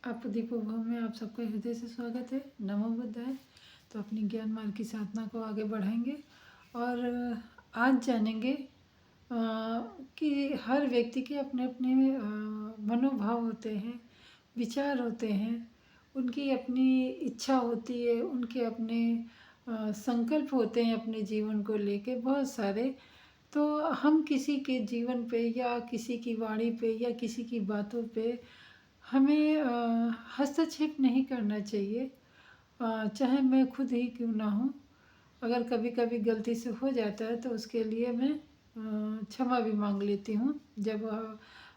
आप दीपोभव में आप सबका हृदय से स्वागत है। नमो बुद्धाय। तो अपनी ज्ञान मार्ग की साधना को आगे बढ़ाएंगे और आज जानेंगे कि हर व्यक्ति के अपने अपने मनोभाव होते हैं, विचार होते हैं, उनकी अपनी इच्छा होती है, उनके अपने संकल्प होते हैं अपने जीवन को लेके बहुत सारे। तो हम किसी के जीवन पे या किसी की वाणी पे या किसी की बातों पे हमें हस्तक्षेप नहीं करना चाहिए, चाहे मैं खुद ही क्यों ना हूँ। अगर कभी कभी गलती से हो जाता है तो उसके लिए मैं क्षमा भी मांग लेती हूँ। जब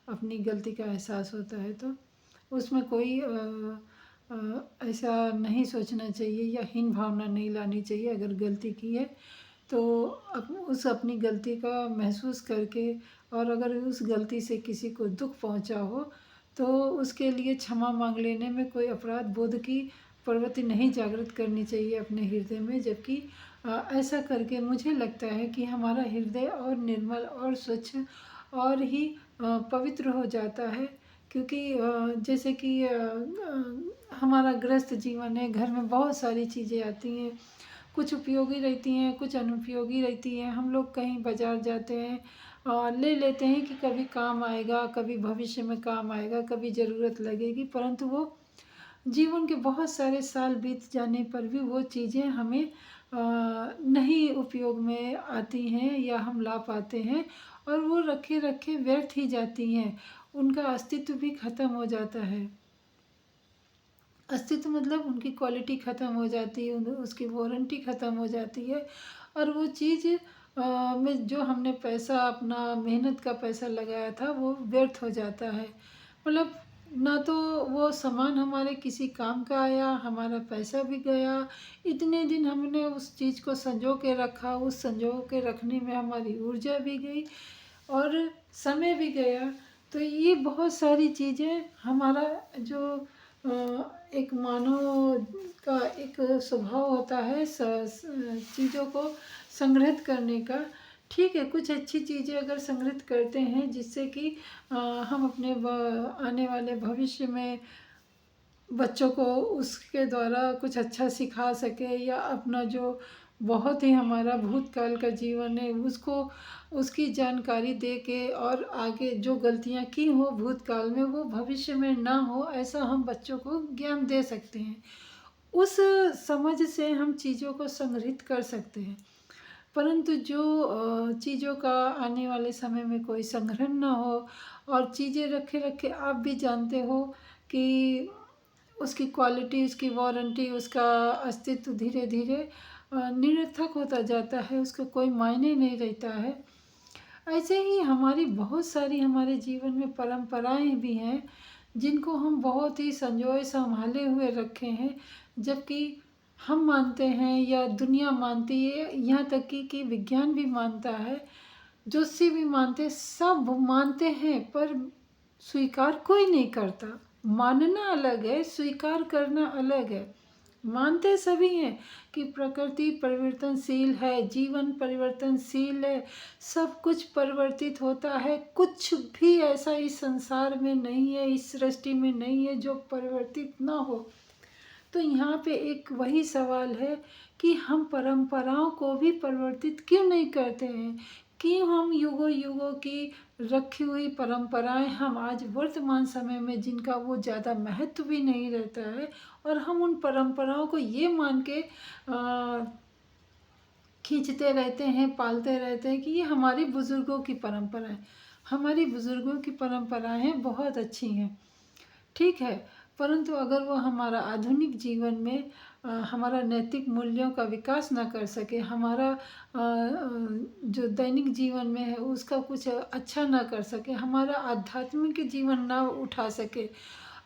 अपनी गलती का एहसास होता है तो उसमें कोई ऐसा नहीं सोचना चाहिए या हीन भावना नहीं लानी चाहिए। अगर गलती की है तो उस अपनी गलती का महसूस करके, और अगर उस गलती से किसी को दुख पहुंचा हो तो उसके लिए क्षमा मांग लेने में कोई अपराध बोध की प्रवृत्ति नहीं जागृत करनी चाहिए अपने हृदय में। जबकि ऐसा करके मुझे लगता है कि हमारा हृदय और निर्मल और स्वच्छ और ही पवित्र हो जाता है। क्योंकि जैसे कि हमारा गृहस्थ जीवन है, घर में बहुत सारी चीज़ें आती हैं, कुछ उपयोगी रहती हैं, कुछ अनुपयोगी रहती हैं। हम लोग कहीं बाज़ार जाते हैं और ले लेते हैं कि कभी काम आएगा, कभी भविष्य में काम आएगा, कभी ज़रूरत लगेगी, परंतु वो जीवन के बहुत सारे साल बीत जाने पर भी वो चीज़ें हमें नहीं उपयोग में आती हैं या हम ला पाते हैं, और वो रखे रखे व्यर्थ ही जाती हैं। उनका अस्तित्व भी ख़त्म हो जाता है। अस्तित्व मतलब उनकी क्वालिटी ख़त्म हो जाती है, उसकी वारंटी ख़त्म हो जाती है, और वो चीज़ में जो हमने पैसा, अपना मेहनत का पैसा लगाया था, वो व्यर्थ हो जाता है। मतलब ना तो वो सामान हमारे किसी काम का आया, हमारा पैसा भी गया, इतने दिन हमने उस चीज़ को संजो के रखा, उस संजो के रखने में हमारी ऊर्जा भी गई और समय भी गया। तो ये बहुत सारी चीज़ें हमारा जो एक मानव का एक स्वभाव होता है चीज़ों को संग्रहित करने का। ठीक है, कुछ अच्छी चीज़ें अगर संग्रहित करते हैं जिससे कि हम अपने आने वाले भविष्य में बच्चों को उसके द्वारा कुछ अच्छा सिखा सके, या अपना जो बहुत ही हमारा भूतकाल का जीवन है उसको उसकी जानकारी दे के, और आगे जो गलतियां की हो भूतकाल में वो भविष्य में ना हो, ऐसा हम बच्चों को ज्ञान दे सकते हैं। उस समझ से हम चीज़ों को संग्रहित कर सकते हैं। परंतु जो चीज़ों का आने वाले समय में कोई संग्रहण ना हो, और चीज़ें रखे रखे आप भी जानते हो कि उसकी क्वालिटी, उसकी वारंटी, उसका अस्तित्व धीरे धीरे निरर्थक होता जाता है, उसका कोई मायने नहीं रहता है। ऐसे ही हमारी बहुत सारी हमारे जीवन में परंपराएं भी हैं जिनको हम बहुत ही संजोए संभाले हुए रखे हैं। जबकि हम मानते हैं या दुनिया मानती है, यहाँ तक कि विज्ञान भी मानता है, ज्योतिषी भी मानते हैं, सब मानते हैं, पर स्वीकार कोई नहीं करता। मानना अलग है, स्वीकार करना अलग है। मानते सभी हैं कि प्रकृति परिवर्तनशील है, जीवन परिवर्तनशील है, सब कुछ परिवर्तित होता है। कुछ भी ऐसा इस संसार में नहीं है, इस सृष्टि में नहीं है जो परिवर्तित ना हो। तो यहाँ पे एक वही सवाल है कि हम परंपराओं को भी परिवर्तित क्यों नहीं करते हैं। क्यों हम युगों युगों की रखी हुई परंपराएं हम आज वर्तमान समय में, जिनका वो ज़्यादा महत्व भी नहीं रहता है, और हम उन परंपराओं को ये मान के खींचते रहते हैं, पालते रहते हैं कि ये हमारी बुज़ुर्गों की परंपरा है। हमारी बुज़ुर्गों की परंपराएं बहुत अच्छी हैं, ठीक है, परंतु अगर वो हमारा आधुनिक जीवन में हमारा नैतिक मूल्यों का विकास ना कर सके, हमारा जो दैनिक जीवन में है उसका कुछ अच्छा ना कर सके, हमारा आध्यात्मिक जीवन ना उठा सके,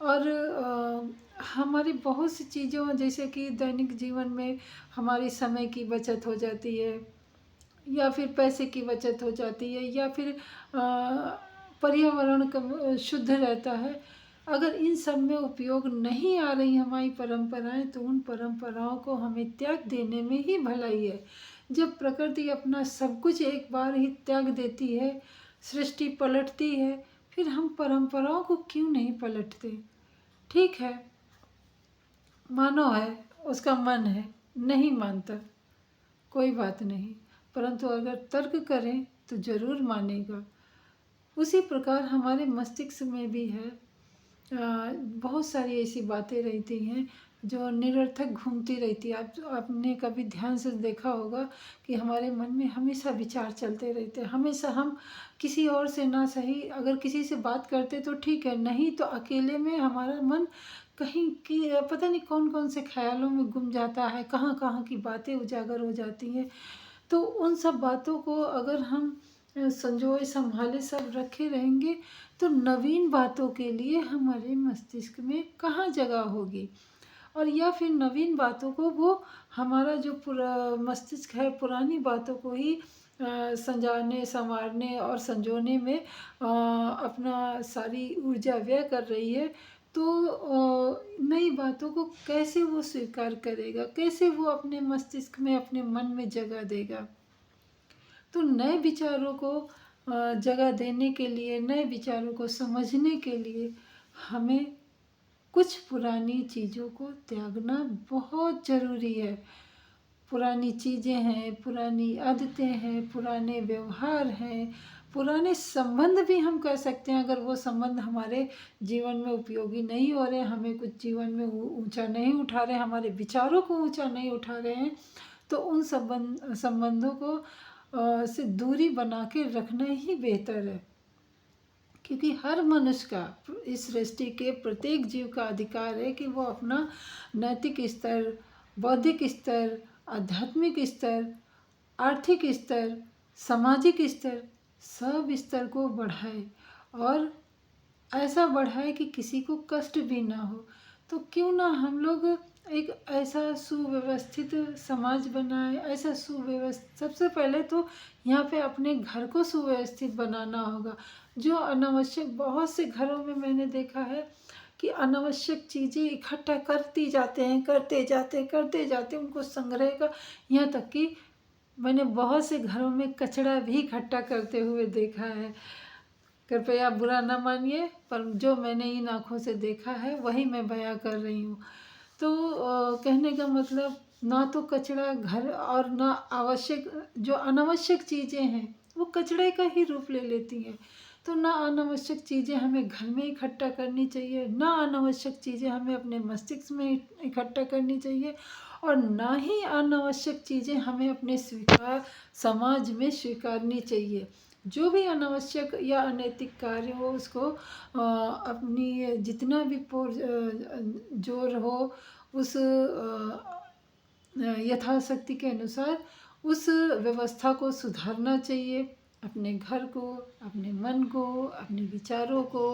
और हमारी बहुत सी चीज़ों, जैसे कि दैनिक जीवन में हमारी समय की बचत हो जाती है, या फिर पैसे की बचत हो जाती है, या फिर पर्यावरण का शुद्ध रहता है। अगर इन सब में उपयोग नहीं आ रही हमारी परंपराएं, तो उन परंपराओं को हमें त्याग देने में ही भलाई है। जब प्रकृति अपना सब कुछ एक बार ही त्याग देती है, सृष्टि पलटती है, फिर हम परंपराओं को क्यों नहीं पलटते। ठीक है, मानो है, उसका मन है, नहीं मानता, कोई बात नहीं, परंतु अगर तर्क करें तो ज़रूर मानेगा। उसी प्रकार हमारे मस्तिष्क में भी है, बहुत सारी ऐसी बातें रहती हैं जो निरर्थक घूमती रहती है। आपने कभी ध्यान से देखा होगा कि हमारे मन में हमेशा विचार चलते रहते हैं। हमेशा हम किसी और से ना सही, अगर किसी से बात करते तो ठीक है, नहीं तो अकेले में हमारा मन कहीं की पता नहीं कौन कौन से ख्यालों में गुम जाता है, कहाँ कहाँ की बातें उजागर हो जाती हैं। तो उन सब बातों को अगर हम संजोए संभाले सब रखे रहेंगे तो नवीन बातों के लिए हमारे मस्तिष्क में कहाँ जगह होगी, और या फिर नवीन बातों को वो हमारा जो पूरा मस्तिष्क है पुरानी बातों को ही संजाने संवारने और संजोने में अपना सारी ऊर्जा व्यय कर रही है। तो नई बातों को कैसे वो स्वीकार करेगा, कैसे वो अपने मस्तिष्क में अपने मन में जगह देगा। तो नए विचारों को जगह देने के लिए, नए विचारों को समझने के लिए हमें कुछ पुरानी चीज़ों को त्यागना बहुत ज़रूरी है। पुरानी चीज़ें हैं, पुरानी आदतें हैं, पुराने व्यवहार हैं, पुराने संबंध भी हम कह सकते हैं। अगर वो संबंध हमारे जीवन में उपयोगी नहीं हो रहे, हमें कुछ जीवन में ऊंचा नहीं उठा रहे, हमारे विचारों को ऊंचा नहीं उठा रहे हैं, तो उन संबंधों को से दूरी बना के रखना ही बेहतर है। क्योंकि हर मनुष्य का, इस सृष्टि के प्रत्येक जीव का अधिकार है कि वो अपना नैतिक स्तर, बौद्धिक स्तर, आध्यात्मिक स्तर, आर्थिक स्तर, सामाजिक स्तर, सब स्तर को बढ़ाए, और ऐसा बढ़ाए कि किसी को कष्ट भी ना हो। तो क्यों ना हम लोग एक ऐसा सुव्यवस्थित समाज बनाए, ऐसा सुव्यवस्थित, सबसे पहले तो यहाँ पे अपने घर को सुव्यवस्थित बनाना होगा। जो अनावश्यक, बहुत से घरों में मैंने देखा है कि अनावश्यक चीज़ें इकट्ठा करते जाते हैं, करते जाते उनको संग्रह का, यहाँ तक कि मैंने बहुत से घरों में कचरा भी इकट्ठा करते हुए देखा है। कृपया बुरा ना मानिए, पर जो मैंने इन आँखों से देखा है वही मैं बयां कर रही हूँ। तो कहने का मतलब, ना तो कचरा घर, और ना आवश्यक, जो अनावश्यक चीज़ें हैं वो कचरे का ही रूप ले लेती हैं। तो ना अनावश्यक चीज़ें हमें घर में इकट्ठा करनी चाहिए, ना अनावश्यक चीज़ें हमें अपने मस्तिष्क में इकट्ठा करनी चाहिए, और ना ही अनावश्यक चीज़ें हमें अपने समाज में स्वीकारनी चाहिए। जो भी अनावश्यक या अनैतिक कार्य हो उसको अपनी जितना भी जोर हो, उस यथाशक्ति के अनुसार उस व्यवस्था को सुधारना चाहिए। अपने घर को, अपने मन को, अपने विचारों को,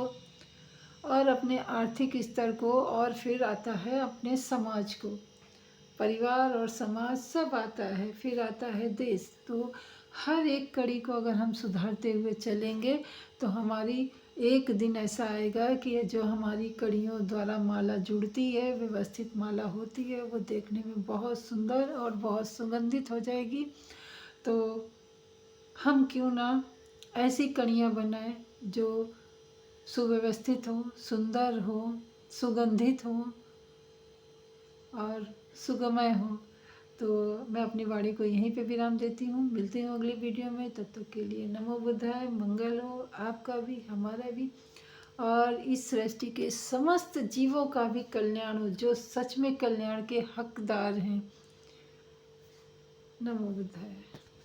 और अपने आर्थिक स्तर को, और फिर आता है अपने समाज को। परिवार और समाज सब आता है, फिर आता है देश। तो हर एक कड़ी को अगर हम सुधारते हुए चलेंगे तो हमारी एक दिन ऐसा आएगा कि ये जो हमारी कड़ियों द्वारा माला जुड़ती है, व्यवस्थित माला होती है, वो देखने में बहुत सुंदर और बहुत सुगंधित हो जाएगी। तो हम क्यों ना ऐसी कड़ियाँ बनाएं जो सुव्यवस्थित हो, सुंदर हो, सुगंधित हो और सुगमय हो। तो मैं अपनी वाणी को यहीं पे विराम देती हूँ। मिलती हूँ अगली वीडियो में, तब तक के लिए नमो बुद्धाय। मंगल हो आपका भी, हमारा भी, और इस सृष्टि के समस्त जीवों का भी कल्याण हो, जो सच में कल्याण के हकदार हैं। नमो बुद्धाय।